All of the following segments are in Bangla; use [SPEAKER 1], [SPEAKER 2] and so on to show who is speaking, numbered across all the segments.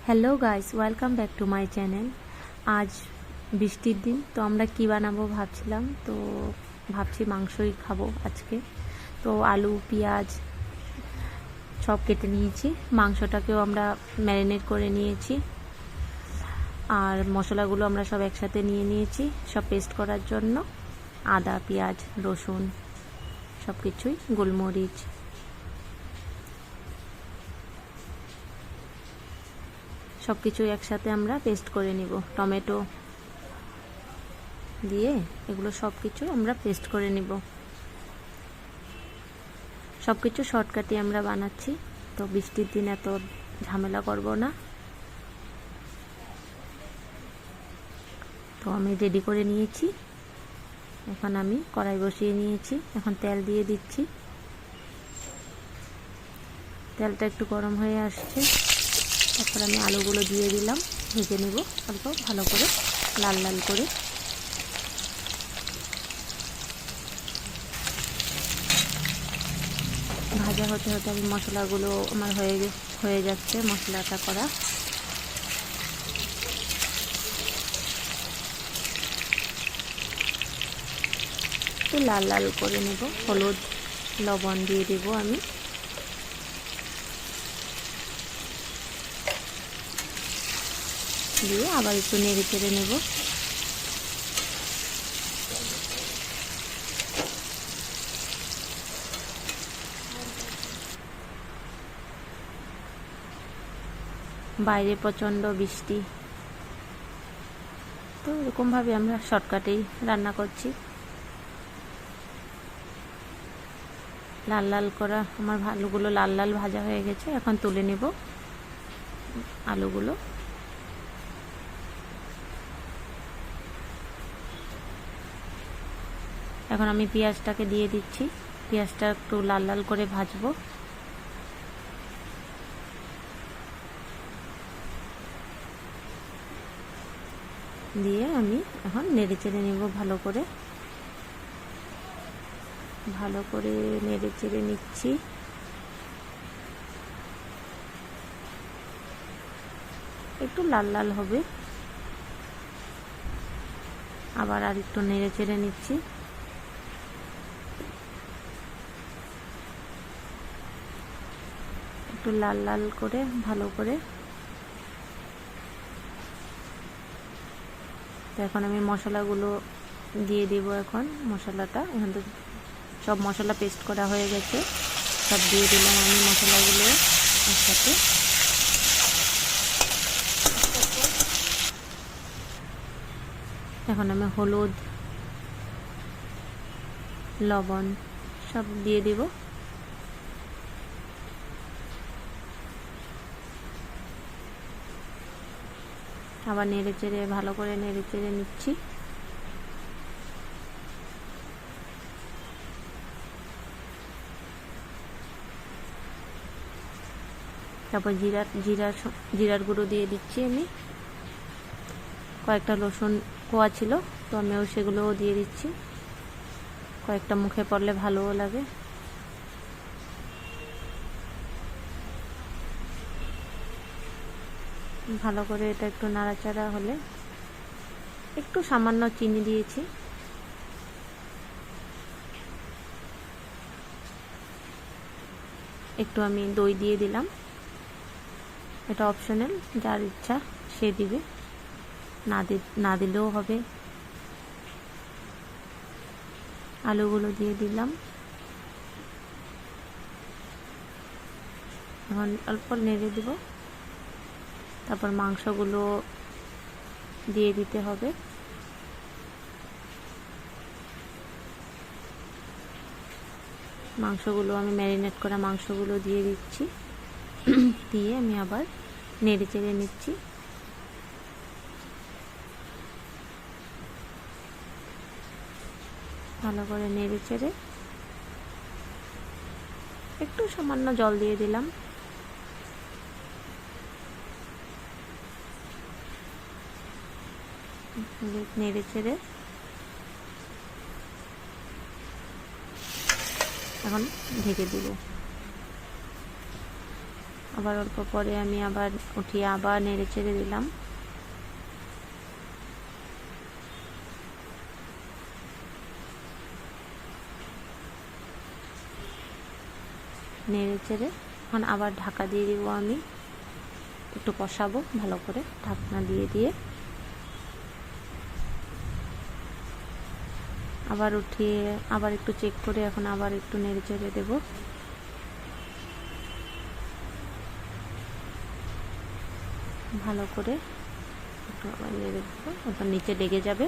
[SPEAKER 1] Hello guys, welcome back to my channel. আজ বৃষ্টির দিন, তো আমরা কি বানাবো ভাবছিলাম, তো ভাবছি মাংসই খাবো আজকে। তো আলু পেঁয়াজ সব কেটে নিয়েছি, মাংসটাকেও আমরা ম্যারিনেট করে নিয়েছি, আর মশলাগুলো আমরা সব একসাথে নিয়ে নিয়েছি সব পেস্ট করার জন্য। আদা পেঁয়াজ রসুন সব কিছুই, গোলমরিচ সব কিছুই একসাথে আমরা পেস্ট করে নিব। টমেটো দিয়ে এগুলো সব কিছু আমরা পেস্ট করে নিব। সব কিছু শর্টকাটে আমরা বানাচ্ছি, তো বৃষ্টির দিন এত ঝামেলা করব না। তো আমি রেডি করে নিয়েছি, এখন আমি কড়াই বসিয়ে নিয়েছি, এখন তেল দিয়ে দিচ্ছি। তেলটা একটু গরম হয়ে আসছে, তারপর আমি আলুগুলো দিয়ে দিলাম, ভেজে নেব অল্প ভালো করে লাল লাল করে। ভাজা হতে হতে আমি মশলাগুলো আমার হয়ে যাচ্ছে মশলাটা করা। একটু লাল লাল করে নেব, হলুদ লবণ দিয়ে দেব আমি। দিয়ে আবার একটু নেড়ে চেড়ে নেব। বাইরে প্রচণ্ড বৃষ্টি, তো এরকমভাবে আমরা শর্টকাটেই রান্না করছি। লাল লাল করা আমার আলুগুলো লাল লাল ভাজা হয়ে গেছে, এখন তুলে নেব আলুগুলো। এখন আমি পেঁয়াজটাকে দিয়ে দিচ্ছি, পেঁয়াজটা একটু লাল লাল করে ভাজবো। দিয়ে আমি এখন নেড়ে চেড়ে নেব ভালো করে নেড়ে চেড়ে নিচ্ছি। একটু লাল লাল হবে, আবার আর একটু নেড়ে চেড়ে নিচ্ছি। একটু লাল লাল করে ভালো করে। তো এখন আমি মশলাগুলো দিয়ে দেব। এখন মশলাটা এখন তো সব মশলা পেস্ট করা হয়ে গেছে, সব দিয়ে দিলাম আমি মশলাগুলো একসাথে। এখন আমি হলুদ লবণ সব দিয়ে দেব। আবার নেড়ে চেড়ে ভালো করে নেড়ে চেড়ে নিচ্ছি। তারপর জিরার গুঁড়ো দিয়ে দিচ্ছি আমি। কয়েকটা রসুন কোয়া ছিল, তো আমিও সেগুলোও দিয়ে দিচ্ছি। কয়েকটা মুখে পড়লে ভালোও লাগে। ভালো করে এটা একটু নাড়াচাড়া হলে একটু সামান্য চিনি দিয়েছি। একটু আমি দই দিয়ে দিলাম, এটা অপশনাল, যার ইচ্ছা সে দিবে, না দিলেও হবে। আলুগুলো দিয়ে দিলাম, এখন অল্প নেড়ে দেব। তারপর মাংসগুলো দিয়ে দিতে হবে। মাংসগুলো আমি ম্যারিনেট করা মাংসগুলো দিয়ে দিচ্ছি, দিয়ে আমি আবার নেড়ে চেড়ে নিচ্ছি। ভালো করে নেড়ে চেড়ে একটু সামান্য জল দিয়ে দিলাম। নেড়ে চেড়ে এখন ঢেকে দেব। আবার অল্প পরে আমি আবার উঠিয়ে আবার নেড়ে চেড়ে দিলাম। নেড়ে চেড়ে এখন আবার ঢাকা দিয়ে দিব। আমি একটু কষাবো ভালো করে, ঢাকনা দিয়ে দিয়ে আবার উঠিয়ে আবার একটু চেক করে এখন আবার একটু নেড়ে চেড়ে দেবো। ভালো করে একটু আবার নেড়ে দেবো, ওটা নিচে লেগে যাবে।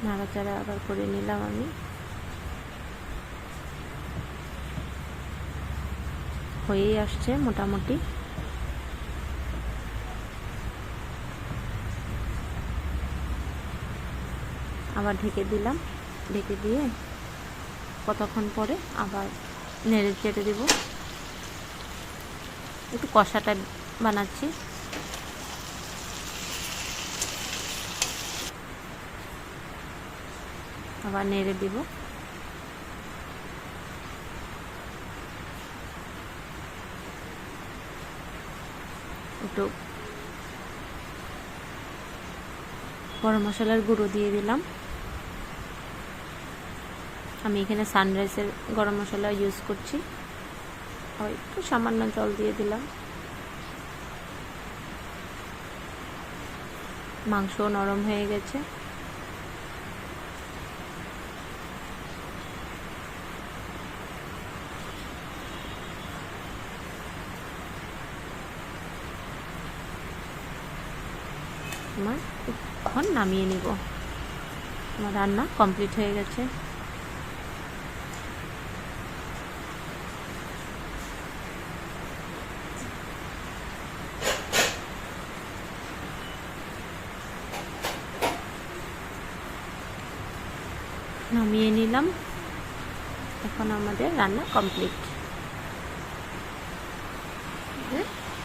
[SPEAKER 1] নাড়াচাড়া আবার করে নিলাম আমি। হয়েই আসছে মোটামুটি। আবার ঢেকে দিলাম, ঢেকে দিয়ে কতক্ষণ পরে আবার নেড়ে চেড়ে দেব। একটু কষাটা বানাচ্ছি। আবার নেড়ে দিব। একটু গরম মশলার গুঁড়ো দিয়ে দিলাম। আমি এখানে সানরাইজের গরম মশলা ইউজ করছি। আর একটু সামান্য জল দিয়ে দিলাম। মাংস নরম হয়ে গেছে। আমার এখন নামিয়ে নিব। আমার রান্না কমপ্লিট হয়ে গেছে। নামিয়ে নিলাম। এখন আমাদের রান্না কমপ্লিট।